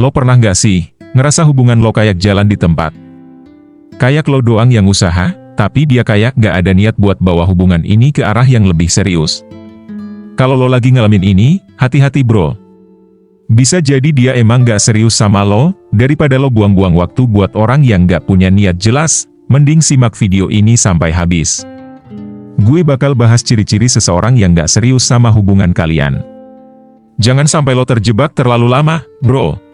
Lo pernah nggak sih, ngerasa hubungan lo kayak jalan di tempat? Kayak lo doang yang usaha, tapi dia kayak nggak ada niat buat bawa hubungan ini ke arah yang lebih serius. Kalau lo lagi ngalamin ini, hati-hati bro. Bisa jadi dia emang nggak serius sama lo, daripada lo buang-buang waktu buat orang yang nggak punya niat jelas, mending simak video ini sampai habis. Gue bakal bahas ciri-ciri seseorang yang nggak serius sama hubungan kalian. Jangan sampai lo terjebak terlalu lama, bro.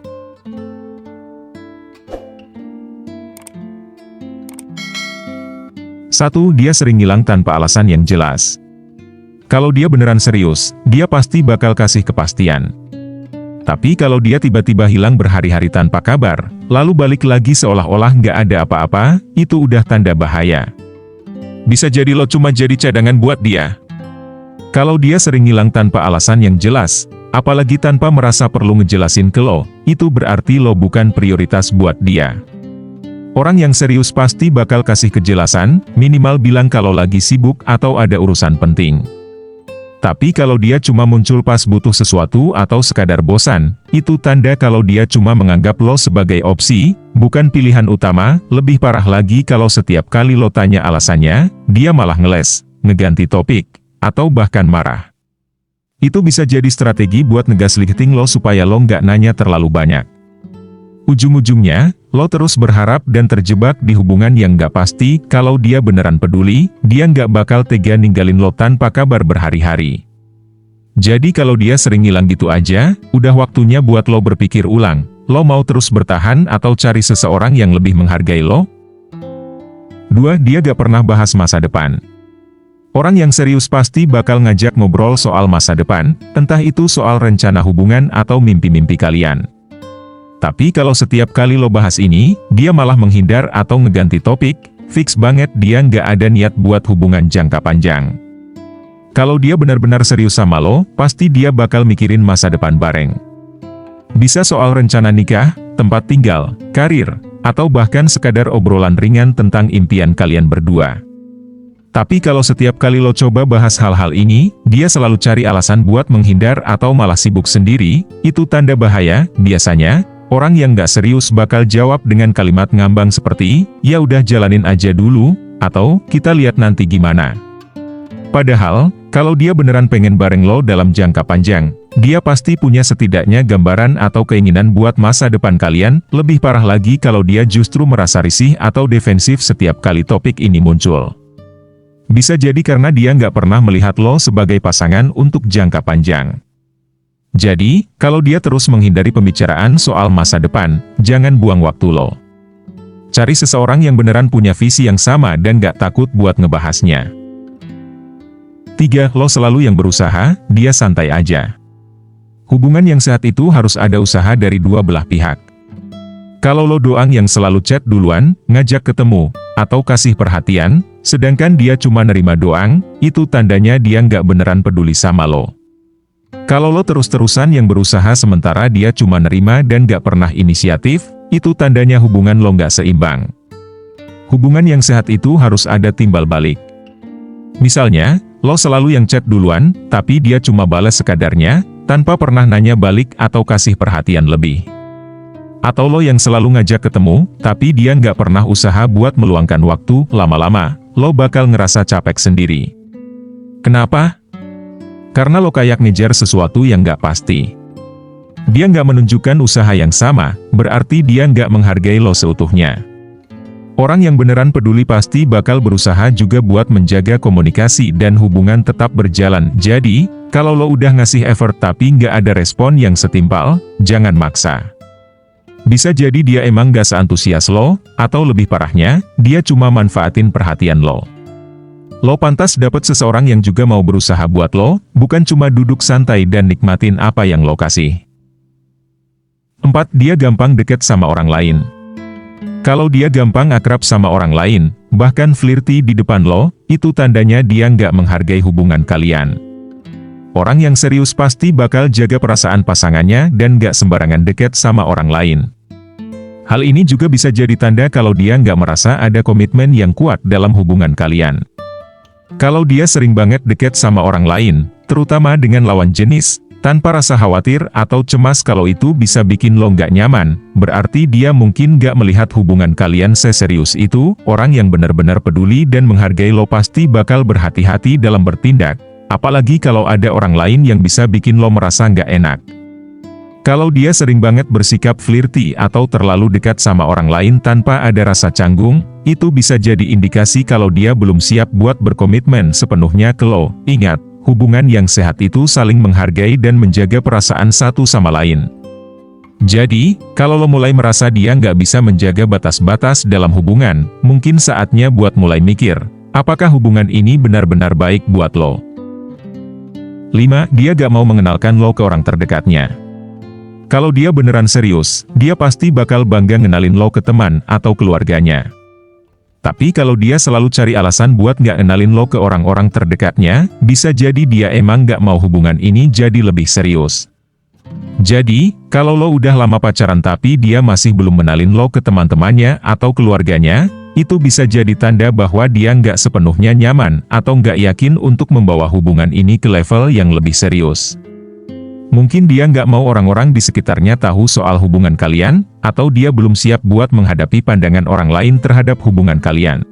1. Dia sering ngilang tanpa alasan yang jelas. Kalau dia beneran serius, dia pasti bakal kasih kepastian. Tapi kalau dia tiba-tiba hilang berhari-hari tanpa kabar, lalu balik lagi seolah-olah nggak ada apa-apa, itu udah tanda bahaya. Bisa jadi lo cuma jadi cadangan buat dia. Kalau dia sering hilang tanpa alasan yang jelas, apalagi tanpa merasa perlu ngejelasin ke lo, itu berarti lo bukan prioritas buat dia. Orang yang serius pasti bakal kasih kejelasan, minimal bilang kalau lagi sibuk atau ada urusan penting. Tapi kalau dia cuma muncul pas butuh sesuatu atau sekadar bosan, itu tanda kalau dia cuma menganggap lo sebagai opsi, bukan pilihan utama. Lebih parah lagi kalau setiap kali lo tanya alasannya, dia malah ngeles, ngeganti topik, atau bahkan marah. Itu bisa jadi strategi buat ngegaslighting lo supaya lo nggak nanya terlalu banyak. Ujung-ujungnya, lo terus berharap dan terjebak di hubungan yang nggak pasti. Kalau dia beneran peduli, dia nggak bakal tega ninggalin lo tanpa kabar berhari-hari. Jadi kalau dia sering hilang gitu aja, udah waktunya buat lo berpikir ulang. Lo mau terus bertahan atau cari seseorang yang lebih menghargai lo? 2. Dia gak pernah bahas masa depan. Orang yang serius pasti bakal ngajak ngobrol soal masa depan, entah itu soal rencana hubungan atau mimpi-mimpi kalian. Tapi kalau setiap kali lo bahas ini, dia malah menghindar atau ngeganti topik, fix banget dia nggak ada niat buat hubungan jangka panjang. Kalau dia benar-benar serius sama lo, pasti dia bakal mikirin masa depan bareng. Bisa soal rencana nikah, tempat tinggal, karir, atau bahkan sekadar obrolan ringan tentang impian kalian berdua. Tapi kalau setiap kali lo coba bahas hal-hal ini, dia selalu cari alasan buat menghindar atau malah sibuk sendiri, itu tanda bahaya. Biasanya, orang yang nggak serius bakal jawab dengan kalimat ngambang seperti, ya udah jalanin aja dulu, atau, kita lihat nanti gimana. Padahal, kalau dia beneran pengen bareng lo dalam jangka panjang, dia pasti punya setidaknya gambaran atau keinginan buat masa depan kalian. Lebih parah lagi kalau dia justru merasa risih atau defensif setiap kali topik ini muncul. Bisa jadi karena dia nggak pernah melihat lo sebagai pasangan untuk jangka panjang. Jadi, kalau dia terus menghindari pembicaraan soal masa depan, jangan buang waktu lo. Cari seseorang yang beneran punya visi yang sama dan gak takut buat ngebahasnya. 3. Lo selalu yang berusaha, dia santai aja. Hubungan yang sehat itu harus ada usaha dari dua belah pihak. Kalau lo doang yang selalu chat duluan, ngajak ketemu, atau kasih perhatian, sedangkan dia cuma nerima doang, itu tandanya dia nggak beneran peduli sama lo. Kalau lo terus-terusan yang berusaha sementara dia cuma nerima dan gak pernah inisiatif, itu tandanya hubungan lo gak seimbang. Hubungan yang sehat itu harus ada timbal balik. Misalnya, lo selalu yang chat duluan, tapi dia cuma balas sekadarnya, tanpa pernah nanya balik atau kasih perhatian lebih. Atau lo yang selalu ngajak ketemu, tapi dia gak pernah usaha buat meluangkan waktu. Lama-lama, lo bakal ngerasa capek sendiri. Kenapa? Karena lo kayak ngejar sesuatu yang gak pasti. Dia nggak menunjukkan usaha yang sama, berarti dia nggak menghargai lo seutuhnya. Orang yang beneran peduli pasti bakal berusaha juga buat menjaga komunikasi dan hubungan tetap berjalan. Jadi, kalau lo udah ngasih effort tapi nggak ada respon yang setimpal, jangan maksa. Bisa jadi dia emang nggak seantusias lo, atau lebih parahnya, dia cuma manfaatin perhatian lo. Lo pantas dapet seseorang yang juga mau berusaha buat lo, bukan cuma duduk santai dan nikmatin apa yang lo kasih. 4. Dia gampang deket sama orang lain. Kalau dia gampang akrab sama orang lain, bahkan flirty di depan lo, itu tandanya dia nggak menghargai hubungan kalian. Orang yang serius pasti bakal jaga perasaan pasangannya dan nggak sembarangan deket sama orang lain. Hal ini juga bisa jadi tanda kalau dia nggak merasa ada komitmen yang kuat dalam hubungan kalian. Kalau dia sering banget deket sama orang lain, terutama dengan lawan jenis, tanpa rasa khawatir atau cemas kalau itu bisa bikin lo nggak nyaman, berarti dia mungkin nggak melihat hubungan kalian seserius itu. Orang yang benar-benar peduli dan menghargai lo pasti bakal berhati-hati dalam bertindak, apalagi kalau ada orang lain yang bisa bikin lo merasa nggak enak. Kalau dia sering banget bersikap flirty atau terlalu dekat sama orang lain tanpa ada rasa canggung, itu bisa jadi indikasi kalau dia belum siap buat berkomitmen sepenuhnya ke lo. Ingat, hubungan yang sehat itu saling menghargai dan menjaga perasaan satu sama lain. Jadi, kalau lo mulai merasa dia nggak bisa menjaga batas-batas dalam hubungan, mungkin saatnya buat mulai mikir, apakah hubungan ini benar-benar baik buat lo? 5. Dia gak mau mengenalkan lo ke orang terdekatnya. Kalau dia beneran serius, dia pasti bakal bangga ngenalin lo ke teman atau keluarganya. Tapi kalau dia selalu cari alasan buat nggak ngenalin lo ke orang-orang terdekatnya, bisa jadi dia emang nggak mau hubungan ini jadi lebih serius. Jadi, kalau lo udah lama pacaran tapi dia masih belum menalin lo ke teman-temannya atau keluarganya, itu bisa jadi tanda bahwa dia nggak sepenuhnya nyaman atau nggak yakin untuk membawa hubungan ini ke level yang lebih serius. Mungkin dia nggak mau orang-orang di sekitarnya tahu soal hubungan kalian, atau dia belum siap buat menghadapi pandangan orang lain terhadap hubungan kalian.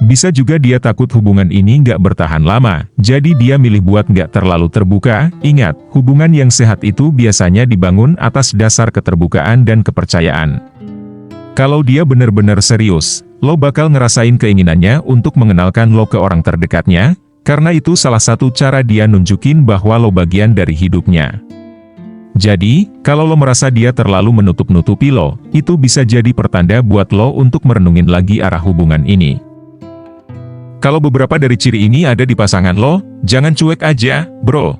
Bisa juga dia takut hubungan ini nggak bertahan lama, jadi dia milih buat nggak terlalu terbuka. Ingat, hubungan yang sehat itu biasanya dibangun atas dasar keterbukaan dan kepercayaan. Kalau dia benar-benar serius, lo bakal ngerasain keinginannya untuk mengenalkan lo ke orang terdekatnya, karena itu salah satu cara dia nunjukin bahwa lo bagian dari hidupnya. Jadi, kalau lo merasa dia terlalu menutup-nutupi lo, itu bisa jadi pertanda buat lo untuk merenungin lagi arah hubungan ini. Kalau beberapa dari ciri ini ada di pasangan lo, jangan cuek aja, bro.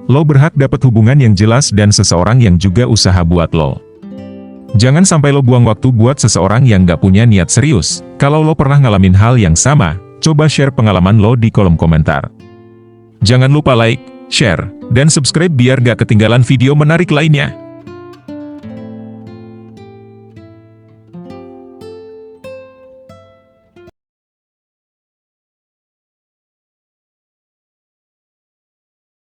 Lo berhak dapat hubungan yang jelas dan seseorang yang juga usaha buat lo. Jangan sampai lo buang waktu buat seseorang yang gak punya niat serius. Kalau lo pernah ngalamin hal yang sama, coba share pengalaman lo di kolom komentar. Jangan lupa like, share, dan subscribe biar gak ketinggalan video menarik lainnya.